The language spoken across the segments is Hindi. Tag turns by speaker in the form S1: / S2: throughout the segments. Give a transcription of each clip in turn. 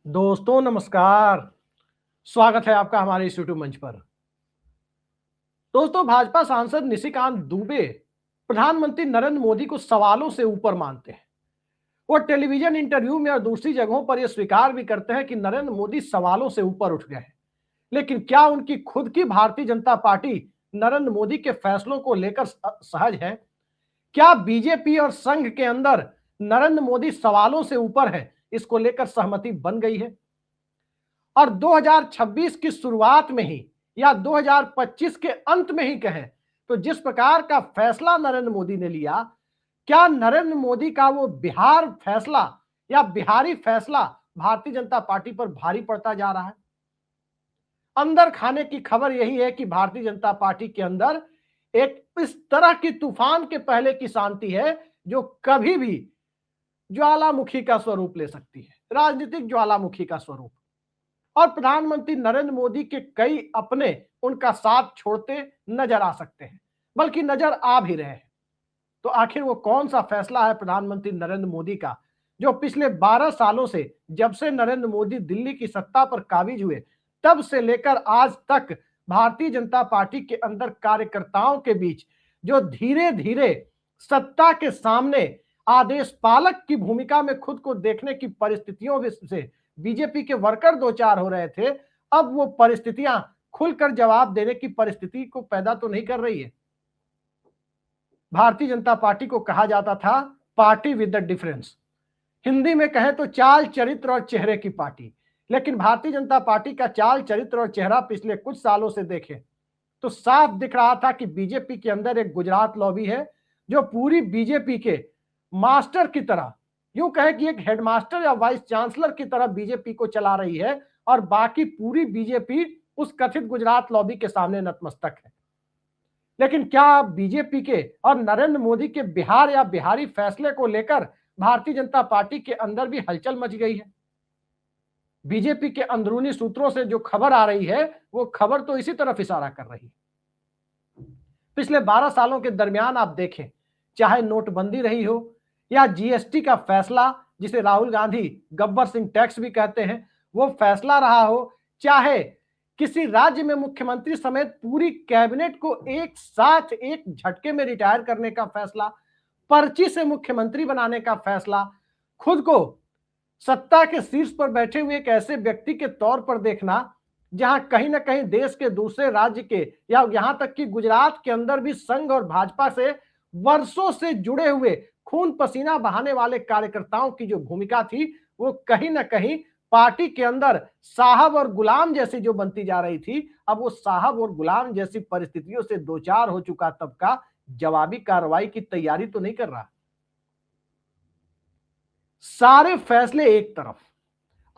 S1: दोस्तों नमस्कार। स्वागत है आपका हमारे इस यूट्यूब मंच पर। दोस्तों, भाजपा सांसद निशिकांत दुबे प्रधानमंत्री नरेंद्र मोदी को सवालों से ऊपर मानते हैं। वो टेलीविजन इंटरव्यू में और दूसरी जगहों पर यह स्वीकार भी करते हैं कि नरेंद्र मोदी सवालों से ऊपर उठ गए हैं। लेकिन क्या उनकी खुद की भारतीय जनता पार्टी नरेंद्र मोदी के फैसलों को लेकर सहज है? क्या बीजेपी और संघ के अंदर नरेंद्र मोदी सवालों से ऊपर है, इसको लेकर सहमति बन गई है? और 2026 की शुरुआत में ही या 2025 के अंत में ही कहें तो जिस प्रकार का फैसला नरेंद्र मोदी ने लिया, क्या नरेंद्र मोदी का वो बिहार फैसला या बिहारी फैसला भारतीय जनता पार्टी पर भारी पड़ता जा रहा है? अंदर खाने की खबर यही है कि भारतीय जनता पार्टी के अंदर एक इस तरह की तूफान के पहले की शांति है जो कभी भी ज्वालामुखी का स्वरूप ले सकती है, राजनीतिक ज्वालामुखी का स्वरूप। और प्रधानमंत्री नरेंद्र मोदी के कई अपने उनका साथ छोड़ते नजर आ सकते हैं, बल्कि नजर आ भी रहे हैं। तो आखिर वो कौन सा फैसला है प्रधानमंत्री नरेंद्र मोदी का जो पिछले 12 सालों से, जब से नरेंद्र मोदी दिल्ली की सत्ता पर काबिज हुए तब से लेकर आज तक भारतीय जनता पार्टी के अंदर कार्यकर्ताओं के बीच जो धीरे धीरे सत्ता के सामने आदेश पालक की भूमिका में खुद को देखने की परिस्थितियों से बीजेपी के वर्कर दो चार हो रहे थे, अब वो परिस्थितियां खुलकर जवाब देने की परिस्थिति को पैदा तो नहीं कर रही है। भारतीय जनता पार्टी को कहा जाता था party with the difference, Hindi में कहें तो चाल चरित्र और चेहरे की पार्टी। लेकिन भारतीय जनता पार्टी का चाल चरित्र और चेहरा पिछले कुछ सालों से देखें तो साफ दिख रहा था कि बीजेपी के अंदर एक गुजरात लॉबी है जो पूरी बीजेपी के मास्टर की तरह, यूं कहें कि एक हेडमास्टर या वाइस चांसलर की तरह बीजेपी को चला रही है और बाकी पूरी बीजेपी उस कथित गुजरात लॉबी के सामने नतमस्तक है। लेकिन क्या बीजेपी के और नरेंद्र मोदी के बिहार या बिहारी फैसले को लेकर भारतीय जनता पार्टी के अंदर भी हलचल मच गई है? बीजेपी के अंदरूनी सूत्रों से जो खबर आ रही है वो खबर तो इसी तरफ इशारा कर रही है। पिछले 12 सालों के दरमियान आप देखें, चाहे नोटबंदी रही हो या जीएसटी का फैसला जिसे राहुल गांधी गब्बर सिंह टैक्स भी कहते हैं वो फैसला रहा हो, चाहे किसी राज्य में मुख्यमंत्री समेत पूरी कैबिनेट को एक साथ एक झटके में रिटायर करने का फैसला, पर्ची से मुख्यमंत्री बनाने का फैसला, खुद को सत्ता के शीर्ष पर बैठे हुए एक ऐसे व्यक्ति के तौर पर देखना जहां कहीं ना कहीं देश के दूसरे राज्य के या यहां तक कि गुजरात के अंदर भी संघ और भाजपा से वर्षों से जुड़े हुए खून पसीना बहाने वाले कार्यकर्ताओं की जो भूमिका थी वो कहीं ना कहीं पार्टी के अंदर साहब और गुलाम जैसी जो बनती जा रही थी, अब वो साहब और गुलाम जैसी परिस्थितियों से दो चार हो चुका तबका जवाबी कार्रवाई की तैयारी तो नहीं कर रहा। सारे फैसले एक तरफ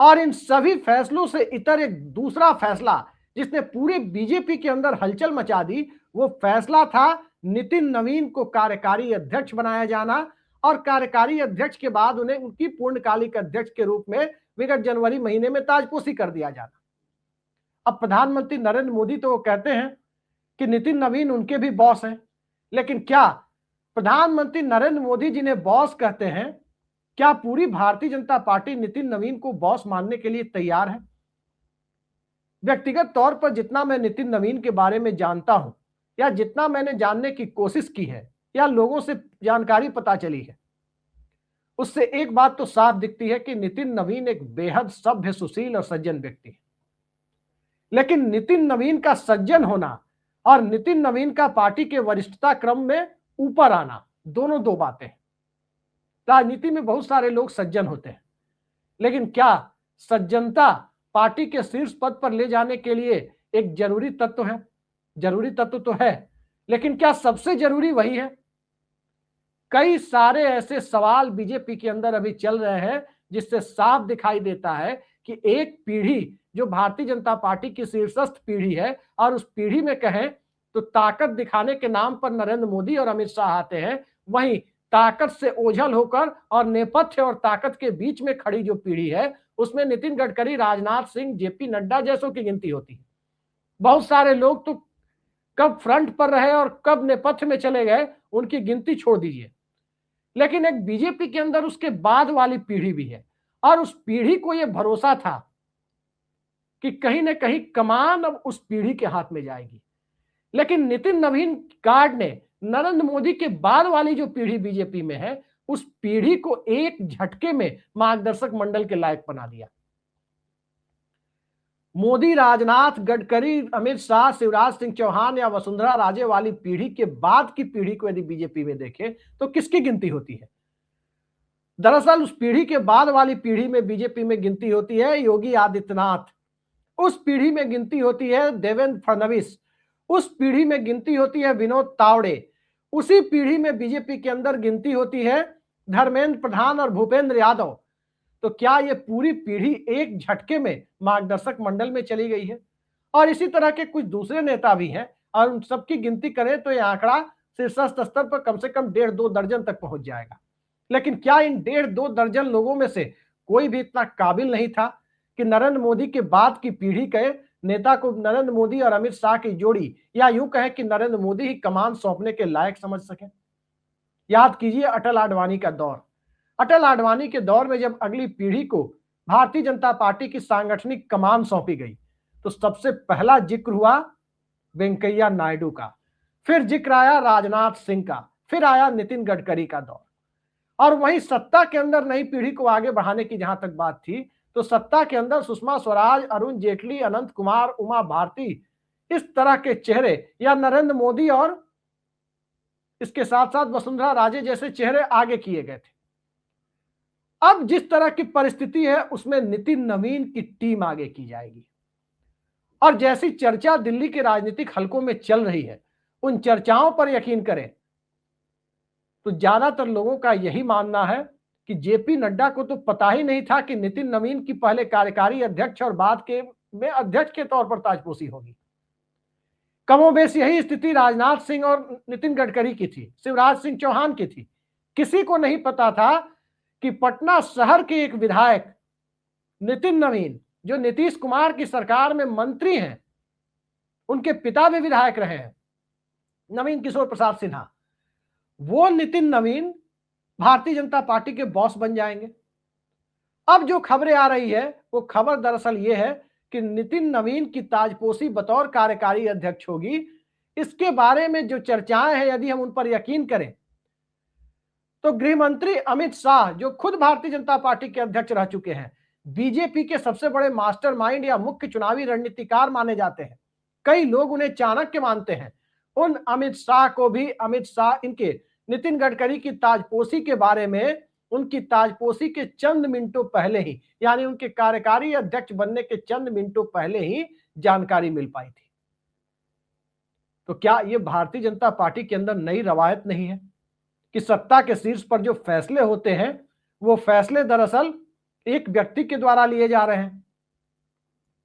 S1: और इन सभी फैसलों से इतर एक दूसरा फैसला जिसने पूरे बीजेपी के अंदर हलचल मचा दी, वो फैसला था नितिन नवीन को कार्यकारी अध्यक्ष बनाया जाना और कार्यकारी अध्यक्ष के बाद उन्हें उनकी पूर्णकालिक अध्यक्ष के रूप में विगत जनवरी महीने में ताजपोशी कर दिया जाना। अब प्रधानमंत्री नरेंद्र मोदी तो वो कहते हैं कि नितिन नवीन उनके भी बॉस हैं, लेकिन क्या प्रधानमंत्री नरेंद्र मोदी जिन्हें बॉस कहते हैं, क्या पूरी भारतीय जनता पार्टी नितिन नवीन को बॉस मानने के लिए तैयार है? व्यक्तिगत तौर पर जितना मैं नितिन नवीन के बारे में जानता हूं या जितना मैंने जानने की कोशिश की है या लोगों से जानकारी पता चली है, उससे एक बात तो साफ दिखती है कि नितिन नवीन एक बेहद सभ्य, सुशील और सज्जन व्यक्ति है। लेकिन नितिन नवीन का सज्जन होना और नितिन नवीन का पार्टी के वरिष्ठता क्रम में ऊपर आना, दोनों दो बातें हैं। राजनीति में बहुत सारे लोग सज्जन होते हैं, लेकिन क्या सज्जनता पार्टी के शीर्ष पद पर ले जाने के लिए एक जरूरी तत्व है? जरूरी तत्व तो है, लेकिन क्या सबसे जरूरी वही है? कई सारे ऐसे सवाल बीजेपी के अंदर अभी चल रहे हैं जिससे साफ दिखाई देता है कि एक पीढ़ी जो भारतीय जनता पार्टी की शीर्षस्थ पीढ़ी है और उस पीढ़ी में कहें तो ताकत दिखाने के नाम पर नरेंद्र मोदी और अमित शाह आते हैं, वहीं ताकत से ओझल होकर और नेपथ्य और ताकत के बीच में खड़ी जो पीढ़ी है उसमें नितिन गडकरी, राजनाथ सिंह, जेपी नड्डा जैसों की गिनती होती है। बहुत सारे लोग तो कब फ्रंट पर रहे और कब नेपथ्य में चले गए उनकी गिनती छोड़ दीजिए। लेकिन एक बीजेपी के अंदर उसके बाद वाली पीढ़ी भी है और उस पीढ़ी को यह भरोसा था कि कहीं ना कहीं कमान अब उस पीढ़ी के हाथ में जाएगी। लेकिन नितिन नवीन गार्ड ने नरेंद्र मोदी के बाद वाली जो पीढ़ी बीजेपी में है, उस पीढ़ी को एक झटके में मार्गदर्शक मंडल के लायक बना दिया। मोदी, राजनाथ, गडकरी, अमित शाह, शिवराज सिंह चौहान या वसुंधरा राजे वाली पीढ़ी के बाद की पीढ़ी को यदि बीजेपी में देखें तो किसकी गिनती होती है? दरअसल उस पीढ़ी के बाद वाली पीढ़ी में बीजेपी में गिनती होती है योगी आदित्यनाथ, उस पीढ़ी में गिनती होती है देवेंद्र फडणवीस, उस पीढ़ी में गिनती होती है विनोद तावड़े, उसी पीढ़ी में बीजेपी के अंदर गिनती होती है धर्मेंद्र प्रधान और भूपेंद्र यादव। तो क्या ये पूरी पीढ़ी एक झटके में मार्गदर्शक मंडल में चली गई है? और इसी तरह के कुछ दूसरे नेता भी हैं और उन सबकी गिनती करें तो यह आंकड़ा शीर्षस्थ स्तर पर कम से कम 1.5-2 दर्जन तक पहुंच जाएगा। लेकिन क्या इन 1.5-2 दर्जन लोगों में से कोई भी इतना काबिल नहीं था कि नरेंद्र मोदी के बाद की पीढ़ी के नेता को नरेंद्र मोदी और अमित शाह की जोड़ी, या यूं कहें कि नरेंद्र मोदी ही कमान सौंपने के लायक समझ सके? याद कीजिए अटल आडवाणी का दौर। अटल आडवाणी के दौर में जब अगली पीढ़ी को भारतीय जनता पार्टी की सांगठनिक कमान सौंपी गई तो सबसे पहला जिक्र हुआ वेंकैया नायडू का, फिर जिक्र आया राजनाथ सिंह का, फिर आया नितिन गडकरी का दौर। और वहीं सत्ता के अंदर नई पीढ़ी को आगे बढ़ाने की जहां तक बात थी तो सत्ता के अंदर सुषमा स्वराज, अरुण जेटली, अनंत कुमार, उमा भारती, इस तरह के चेहरे, या नरेंद्र मोदी और इसके साथ साथ वसुंधरा राजे जैसे चेहरे आगे किए गए थे। अब जिस तरह की परिस्थिति है उसमें नितिन नवीन की टीम आगे की जाएगी। और जैसी चर्चा दिल्ली के राजनीतिक हलकों में चल रही है, उन चर्चाओं पर यकीन करें तो ज्यादातर लोगों का यही मानना है कि जेपी नड्डा को तो पता ही नहीं था कि नितिन नवीन की पहले कार्यकारी अध्यक्ष और बाद के में अध्यक्ष के तौर पर ताजपोशी होगी। कमोबेश यही स्थिति राजनाथ सिंह और नितिन गडकरी की थी, शिवराज सिंह चौहान की थी। किसी को नहीं पता था कि पटना शहर के एक विधायक नितिन नवीन, जो नीतीश कुमार की सरकार में मंत्री हैं, उनके पिता भी विधायक रहे हैं, नवीन किशोर प्रसाद सिन्हा, वो नितिन नवीन भारतीय जनता पार्टी के बॉस बन जाएंगे। अब जो खबरें आ रही है वो खबर दरअसल ये है कि नितिन नवीन की ताजपोशी बतौर कार्यकारी अध्यक्ष होगी। इसके बारे में जो चर्चाएं हैं, यदि हम उन पर यकीन करें तो गृह मंत्री अमित शाह, जो खुद भारतीय जनता पार्टी के अध्यक्ष रह चुके हैं, बीजेपी के सबसे बड़े मास्टरमाइंड या मुख्य चुनावी रणनीतिकार माने जाते हैं, कई लोग उन्हें चाणक्य मानते हैं, उन अमित शाह को भी इनके नितिन गडकरी की ताजपोशी के बारे में उनकी ताजपोशी के चंद मिनटों पहले ही, यानी उनके कार्यकारी अध्यक्ष बनने के चंद मिनटों पहले ही जानकारी मिल पाई थी। तो क्या यह भारतीय जनता पार्टी के अंदर नई रवायत नहीं है कि सत्ता के शीर्ष पर जो फैसले होते हैं वो फैसले दरअसल एक व्यक्ति के द्वारा लिए जा रहे हैं?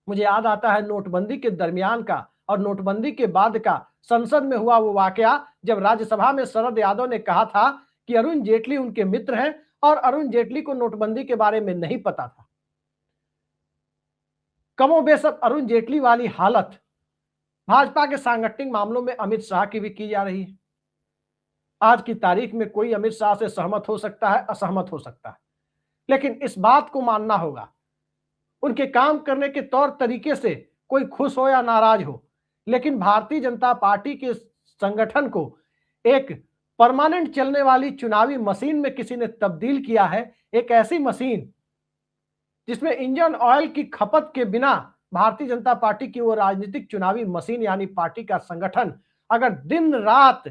S1: मुझे याद आता है नोटबंदी के दरमियान का और नोटबंदी के बाद का संसद में हुआ वो वाकया, जब राज्यसभा में शरद यादव ने कहा था कि अरुण जेटली उनके मित्र हैं और अरुण जेटली को नोटबंदी के बारे में नहीं पता था। कमोबेश अरुण जेटली वाली हालत भाजपा के सांगठनिक मामलों में अमित शाह की भी की जा रही है। आज की तारीख में कोई अमित शाह से सहमत हो सकता है, असहमत हो सकता है, लेकिन इस बात को मानना होगा उनके काम करने के तौर तरीके से कोई खुश हो या नाराज हो, लेकिन भारतीय जनता पार्टी के संगठन को एक परमानेंट चलने वाली चुनावी मशीन में किसी ने तब्दील किया है। एक ऐसी मशीन जिसमें इंजन ऑयल की खपत के बिना भारतीय जनता पार्टी की वो राजनीतिक चुनावी मशीन यानी पार्टी का संगठन अगर दिन रात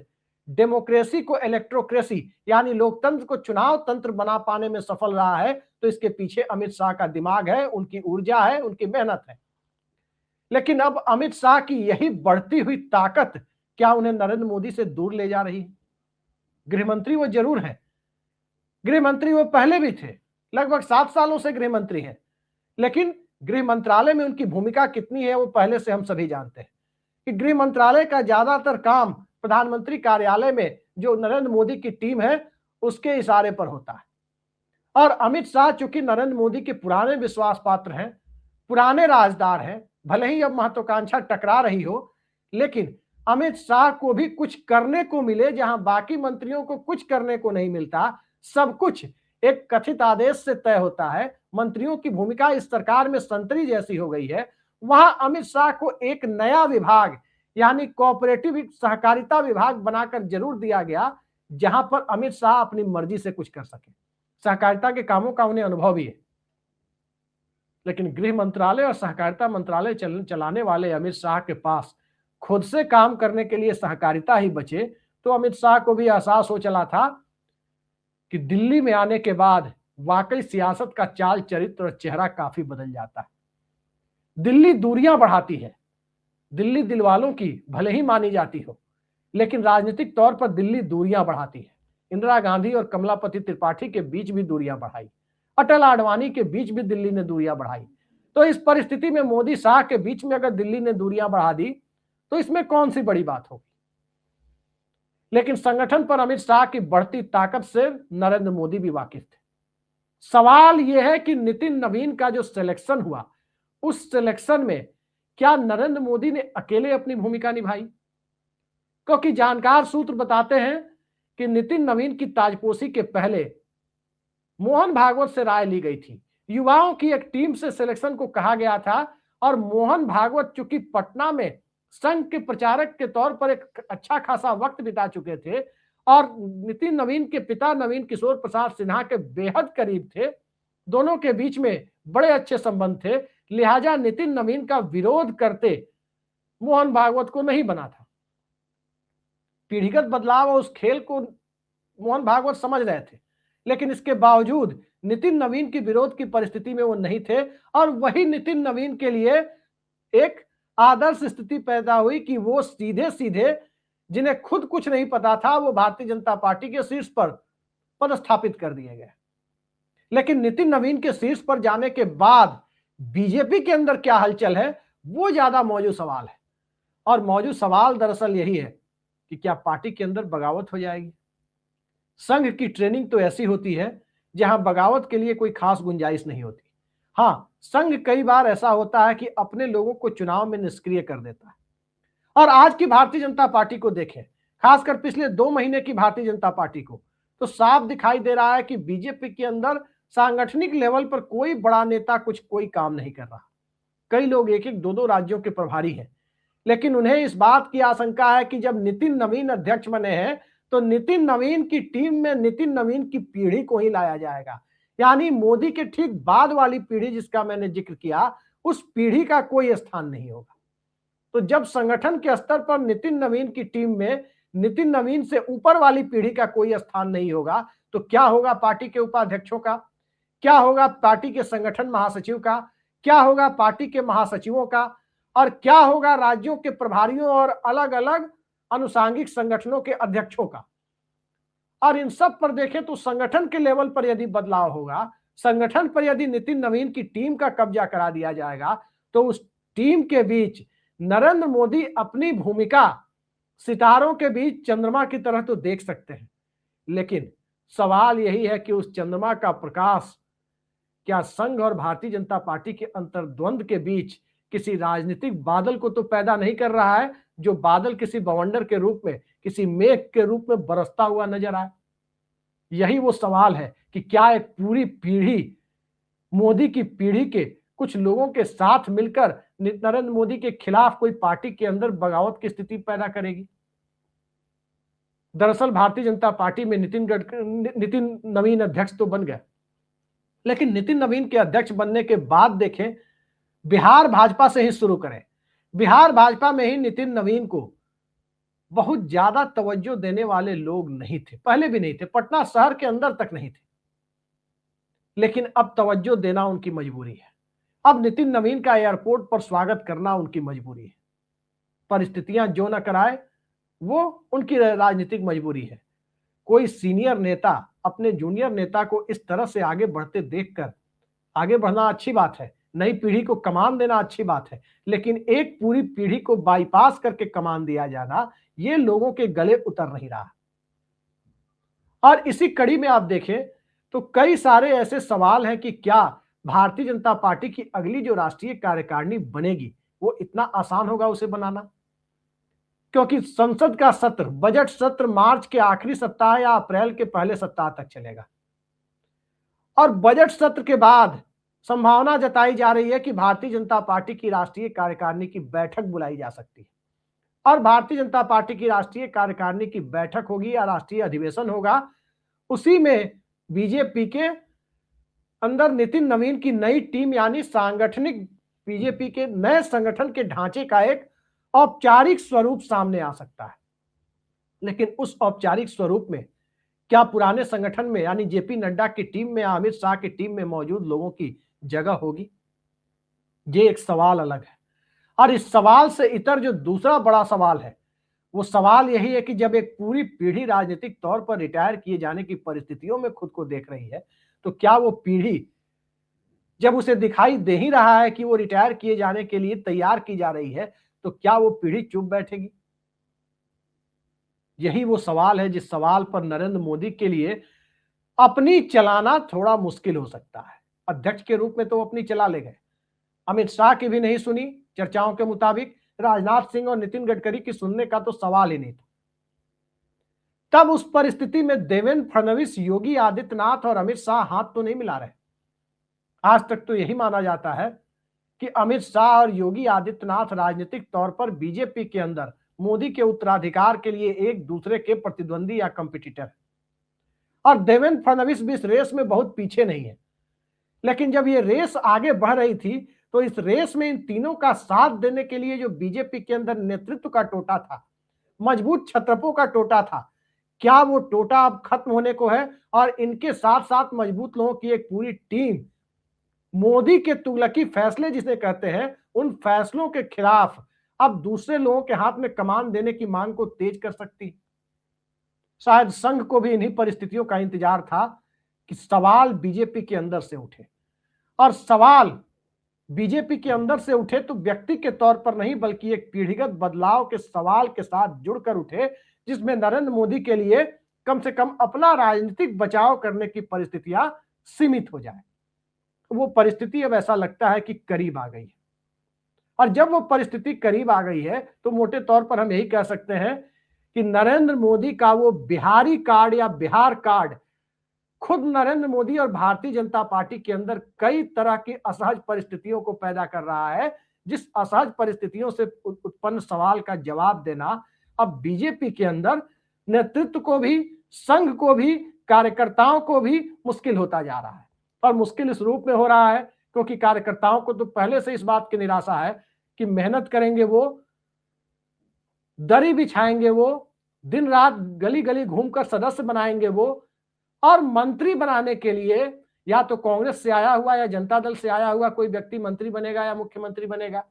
S1: डेमोक्रेसी को इलेक्ट्रोक्रेसी यानी लोकतंत्र को चुनाव तंत्र बना पाने में सफल रहा है तो इसके पीछे अमित शाह का दिमाग है, उनकी ऊर्जा है, उनकी मेहनत है। लेकिन अब अमित शाह की यही बढ़ती हुई ताकत क्या उन्हें नरेंद्र मोदी से दूर ले जा रही है? गृहमंत्री वो जरूर है, गृहमंत्री वो पहले भी थे, लगभग 7 सालों से गृहमंत्री हैं, लेकिन गृह मंत्रालय में उनकी भूमिका कितनी है वो पहले से हम सभी जानते हैं कि गृह मंत्रालय का ज्यादातर काम प्रधानमंत्री कार्यालय में जो नरेंद्र मोदी की टीम है उसके इशारे पर होता है। और अमित शाह चूंकि नरेंद्र मोदी के पुराने विश्वास पात्र हैं, पुराने राजदार हैं, भले ही अब महत्वाकांक्षा टकरा रही हो, लेकिन अमित शाह को भी कुछ करने को मिले जहां बाकी मंत्रियों को कुछ करने को नहीं मिलता, सब कुछ एक कथित आदेश से तय होता है, मंत्रियों की भूमिका इस सरकार में संतरी जैसी हो गई है, वहां अमित शाह को एक नया विभाग यानी कोऑपरेटिव सहकारिता विभाग बनाकर जरूर दिया गया, जहां पर अमित शाह अपनी मर्जी से कुछ कर सके। सहकारिता के कामों का उन्हें अनुभव भी है, लेकिन गृह मंत्रालय और सहकारिता मंत्रालय चलाने वाले अमित शाह के पास खुद से काम करने के लिए सहकारिता ही बचे, तो अमित शाह को भी एहसास हो चला था कि दिल्ली में आने के बाद वाकई सियासत का चाल चरित्र और चेहरा काफी बदल जाता है। दिल्ली दूरियां बढ़ाती है, दिल्ली दिलवालों की भले ही मानी जाती हो, लेकिन राजनीतिक तौर पर दिल्ली दूरियां बढ़ाती है। इंदिरा गांधी और कमलापति त्रिपाठी के बीच भी दूरियां बढ़ाई, अटल आडवाणी के बीच भी दिल्ली ने दूरियां बढ़ाई। तो इस परिस्थिति में मोदी शाह के बीच में अगर दिल्ली ने दूरियां बढ़ा दी तो इसमें कौन सी बड़ी बात होगी। लेकिन संगठन पर अमित शाह की बढ़ती ताकत से नरेंद्र मोदी भी वाकिफ थे। सवाल यह है कि नितिन नवीन का जो सिलेक्शन हुआ, उस सिलेक्शन में क्या नरेंद्र मोदी ने अकेले अपनी भूमिका निभाई? क्योंकि जानकार सूत्र बताते हैं कि नितिन नवीन की ताजपोशी के पहले मोहन भागवत से राय ली गई थी। युवाओं की एक टीम से सिलेक्शन को कहा गया था और मोहन भागवत चूंकि पटना में संघ के प्रचारक के तौर पर एक अच्छा खासा वक्त बिता चुके थे और नितिन नवीन के पिता नवीन किशोर प्रसाद सिन्हा के बेहद करीब थे, दोनों के बीच में बड़े अच्छे संबंध थे, लिहाजा नितिन नवीन का विरोध करते मोहन भागवत को नहीं बना था। पीढ़ीगत बदलाव और उस खेल को मोहन भागवत समझ रहे थे, लेकिन इसके बावजूद नितिन नवीन की विरोध की परिस्थिति में वो नहीं थे और वही नितिन नवीन के लिए एक आदर्श स्थिति पैदा हुई कि वो सीधे सीधे, जिन्हें खुद कुछ नहीं पता था, वो भारतीय जनता पार्टी के शीर्ष पर पदस्थापित कर दिए गए। लेकिन नितिन नवीन के शीर्ष पर जाने के बाद बीजेपी के अंदर क्या हलचल है, वो ज्यादा मौजूद सवाल है। और मौजूद सवाल दरअसल यही है कि क्या पार्टी के अंदर बगावत हो जाएगी। संघ की ट्रेनिंग तो ऐसी होती है जहां बगावत के लिए कोई खास गुंजाइश नहीं होती। हाँ, संघ कई बार ऐसा होता है कि अपने लोगों को चुनाव में निष्क्रिय कर देता है। और आज की भारतीय जनता पार्टी को देखें, खासकर पिछले 2 महीने की भारतीय जनता पार्टी को, तो साफ दिखाई दे रहा है कि बीजेपी के अंदर सांगठनिक लेवल पर कोई बड़ा नेता कोई काम नहीं कर रहा। कई लोग 1-1, 2-2 राज्यों के प्रभारी हैं, लेकिन उन्हें इस बात की आशंका है कि जब नितिन नवीन अध्यक्ष बने हैं तो नितिन नवीन की टीम में नितिन नवीन की पीढ़ी को ही लाया जाएगा, यानी मोदी के ठीक बाद वाली पीढ़ी जिसका मैंने जिक्र किया, उस पीढ़ी का कोई स्थान नहीं होगा। तो जब संगठन के स्तर पर नितिन नवीन की टीम में नितिन नवीन से ऊपर वाली पीढ़ी का कोई स्थान नहीं होगा, तो क्या होगा पार्टी के उपाध्यक्षों का, क्या होगा पार्टी के संगठन महासचिव का, क्या होगा पार्टी के महासचिवों का, और क्या होगा राज्यों के प्रभारियों और अलग अलग अनुसांगिक संगठनों के अध्यक्षों का। और इन सब पर देखें तो संगठन के लेवल पर यदि बदलाव होगा, संगठन पर यदि नितिन नवीन की टीम का कब्जा करा दिया जाएगा, तो उस टीम के बीच नरेंद्र मोदी अपनी भूमिका सितारों के बीच चंद्रमा की तरह तो देख सकते हैं, लेकिन सवाल यही है कि उस चंद्रमा का प्रकाश क्या संघ और भारतीय जनता पार्टी के अंतर्द्वंद के बीच किसी राजनीतिक बादल को तो पैदा नहीं कर रहा है, जो बादल किसी बवंडर के रूप में, किसी मेघ के रूप में बरसता हुआ नजर आए। यही वो सवाल है कि क्या एक पूरी पीढ़ी, मोदी की पीढ़ी के कुछ लोगों के साथ मिलकर नरेंद्र मोदी के खिलाफ कोई पार्टी के अंदर बगावत की स्थिति पैदा करेगी। दरअसल भारतीय जनता पार्टी में नितिन नवीन अध्यक्ष तो बन गए, लेकिन नितिन नवीन के अध्यक्ष बनने के बाद देखें, बिहार भाजपा से ही शुरू करें। बिहार भाजपा में ही नितिन नवीन को बहुत ज्यादा तवज्जो देने वाले लोग नहीं थे, पहले भी नहीं थे, पटना शहर के अंदर तक नहीं थे, लेकिन अब तवज्जो देना उनकी मजबूरी है। अब नितिन नवीन का एयरपोर्ट पर स्वागत करना उनकी मजबूरी है। परिस्थितियां जो न कराए वो उनकी राजनीतिक मजबूरी है। कोई सीनियर नेता अपने जूनियर नेता को इस तरह से आगे बढ़ते देखकर आगे बढ़ना अच्छी बात है, नई पीढ़ी को कमान देना अच्छी बात है, लेकिन एक पूरी पीढ़ी को बाईपास करके कमान दिया जाना, ये लोगों के गले उतर नहीं रहा। और इसी कड़ी में आप देखें तो कई सारे ऐसे सवाल हैं कि क्या भारतीय जनता पार्टी की अगली जो राष्ट्रीय कार्यकारिणी बनेगी वो इतना आसान होगा उसे बनाना, क्योंकि संसद का सत्र, बजट सत्र मार्च के आखिरी सप्ताह या अप्रैल के पहले सप्ताह तक चलेगा और बजट सत्र के बाद संभावना जताई जा रही है कि भारतीय जनता पार्टी की राष्ट्रीय कार्यकारिणी की बैठक बुलाई जा सकती है और भारतीय जनता पार्टी की राष्ट्रीय कार्यकारिणी की बैठक होगी या राष्ट्रीय अधिवेशन होगा, उसी में बीजेपी के अंदर नितिन नवीन की नई टीम यानी सांगठनिक बीजेपी के नए संगठन के ढांचे का एक औपचारिक स्वरूप सामने आ सकता है। लेकिन उस औपचारिक स्वरूप में क्या पुराने संगठन में यानी जेपी नड्डा की टीम में या अमित शाह की टीम में मौजूद लोगों की जगह होगी? ये एक सवाल अलग है। और इस सवाल से इतर जो दूसरा बड़ा सवाल है, वो सवाल यही है कि जब एक पूरी पीढ़ी राजनीतिक तौर पर रिटायर किए जाने की परिस्थितियों में खुद को देख रही है, तो क्या वो पीढ़ी जब उसे दिखाई दे ही रहा है कि वो रिटायर किए जाने के लिए तैयार की जा रही है, तो क्या वो पीढ़ी चुप बैठेगी? यही वो सवाल है जिस सवाल पर नरेंद्र मोदी के लिए अपनी चलाना थोड़ा मुश्किल हो सकता है। अध्यक्ष के रूप में तो वो अपनी चला ले गए, अमित शाह की भी नहीं सुनी, चर्चाओं के मुताबिक राजनाथ सिंह और नितिन गडकरी की सुनने का तो सवाल ही नहीं था। तब उस परिस्थिति में देवेंद्र फडणवीस, योगी आदित्यनाथ और अमित शाह हाथ तो नहीं मिला रहे। आज तक तो यही माना जाता है कि अमित शाह और योगी आदित्यनाथ राजनीतिक तौर पर बीजेपी के अंदर मोदी के उत्तराधिकार के लिए एक दूसरे के प्रतिद्वंदी या कंपटीटर है और देवेंद्र फडणवीस भी इस रेस में बहुत पीछे नहीं है। लेकिन जब ये रेस आगे बढ़ रही थी तो इस रेस में इन तीनों का साथ देने के लिए जो बीजेपी के अंदर नेतृत्व का टोटा था, मजबूत छत्रपों का टोटा था, क्या वो टोटा अब खत्म होने को है और इनके साथ साथ मजबूत लोगों की एक पूरी टीम मोदी के तुगलकी फैसले जिसे कहते हैं, उन फैसलों के खिलाफ अब दूसरे लोगों के हाथ में कमान देने की मांग को तेज कर सकती? शायद संघ को भी इन्हीं परिस्थितियों का इंतजार था कि सवाल बीजेपी के अंदर से उठे और सवाल बीजेपी के अंदर से उठे तो व्यक्ति के तौर पर नहीं बल्कि एक पीढ़ीगत बदलाव के सवाल के साथ जुड़कर उठे, जिसमें नरेंद्र मोदी के लिए कम से कम अपना राजनीतिक बचाव करने की परिस्थितियां सीमित हो जाए। वो परिस्थिति अब ऐसा लगता है कि करीब आ गई है और जब वो परिस्थिति करीब आ गई है तो मोटे तौर पर हम यही कह सकते हैं कि नरेंद्र मोदी का वो बिहारी कार्ड या बिहार कार्ड खुद नरेंद्र मोदी और भारतीय जनता पार्टी के अंदर कई तरह की असहज परिस्थितियों को पैदा कर रहा है, जिस असहज परिस्थितियों से उत्पन्न सवाल का जवाब देना अब बीजेपी के अंदर नेतृत्व को भी, संघ को भी, कार्यकर्ताओं को भी मुश्किल होता जा रहा है। और मुश्किल इस रूप में हो रहा है क्योंकि कार्यकर्ताओं को तो पहले से इस बात की निराशा है कि मेहनत करेंगे वो, दरी बिछाएंगे वो, दिन रात गली गली घूमकर सदस्य बनाएंगे वो, और मंत्री बनाने के लिए या तो कांग्रेस से आया हुआ या जनता दल से आया हुआ कोई व्यक्ति मंत्री बनेगा या मुख्यमंत्री बनेगा,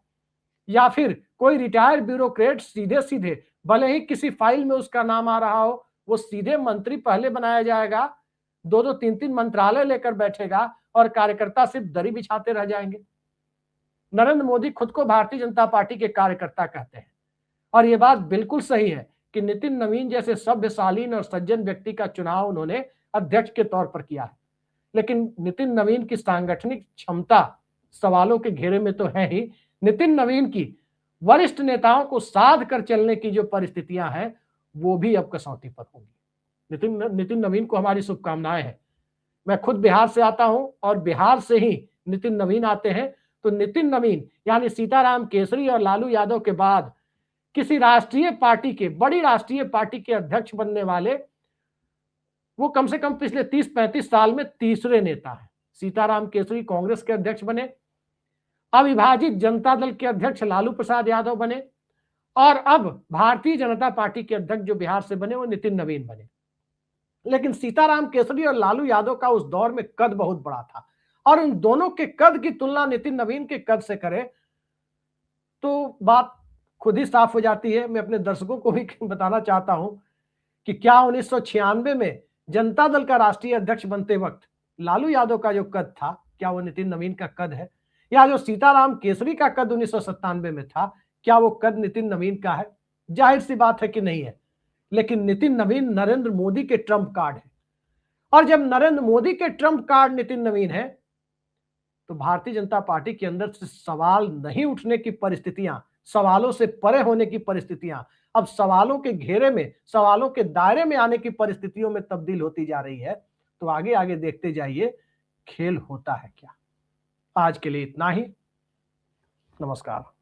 S1: या फिर कोई रिटायर्ड ब्यूरोक्रेट सीधे सीधे, भले ही किसी फाइल में उसका नाम आ रहा हो, वो सीधे मंत्री पहले बनाया जाएगा, 2-2, 3-3 मंत्रालय लेकर बैठेगा और कार्यकर्ता सिर्फ दरी बिछाते रह जाएंगे। नरेंद्र मोदी खुद को भारतीय जनता पार्टी के कार्यकर्ता कहते हैं और ये बात बिल्कुल सही है कि नितिन नवीन जैसे सभ्यशालीन और सज्जन व्यक्ति का चुनाव उन्होंने अध्यक्ष के तौर पर किया है, लेकिन नितिन नवीन की सांगठनिक क्षमता सवालों के घेरे में तो है ही, नितिन नवीन की वरिष्ठ नेताओं को साध कर चलने की जो परिस्थितियां हैं वो भी अब कसौटी पर होंगी। नितिन नवीन को हमारी शुभकामनाएं हैं। मैं खुद बिहार से आता हूं और बिहार से ही नितिन नवीन आते हैं, तो नितिन नवीन यानी सीताराम केसरी और लालू यादव के बाद किसी राष्ट्रीय पार्टी के, बड़ी राष्ट्रीय पार्टी के अध्यक्ष बनने वाले वो कम से कम पिछले 30-35 साल में तीसरे नेता हैं। सीताराम केसरी कांग्रेस के अध्यक्ष बने, अविभाजित जनता दल के अध्यक्ष लालू प्रसाद यादव बने और अब भारतीय जनता पार्टी के अध्यक्ष जो बिहार से बने वो नितिन नवीन बने। लेकिन सीताराम केसरी और लालू यादव का उस दौर में कद बहुत बड़ा था और उन दोनों के कद की तुलना नितिन नवीन के कद से करें तो बात खुद ही साफ हो जाती है। मैं अपने दर्शकों को भी बताना चाहता हूं कि क्या 1996 में जनता दल का राष्ट्रीय अध्यक्ष बनते वक्त लालू यादव का जो कद था क्या वो नितिन नवीन का कद है, या जो सीताराम केसरी का कद 1997 में था क्या वो कद नितिन नवीन का है? जाहिर सी बात है कि नहीं है। लेकिन नितिन नवीन नरेंद्र मोदी के ट्रम्प कार्ड है और जब नरेंद्र मोदी के ट्रम्प कार्ड नितिन नवीन है तो भारतीय जनता पार्टी के अंदर से सवाल नहीं उठने की परिस्थितियां, सवालों से परे होने की परिस्थितियां अब सवालों के घेरे में, सवालों के दायरे में आने की परिस्थितियों में तब्दील होती जा रही है। तो आगे आगे देखते जाइए खेल होता है क्या। आज के लिए इतना ही। नमस्कार।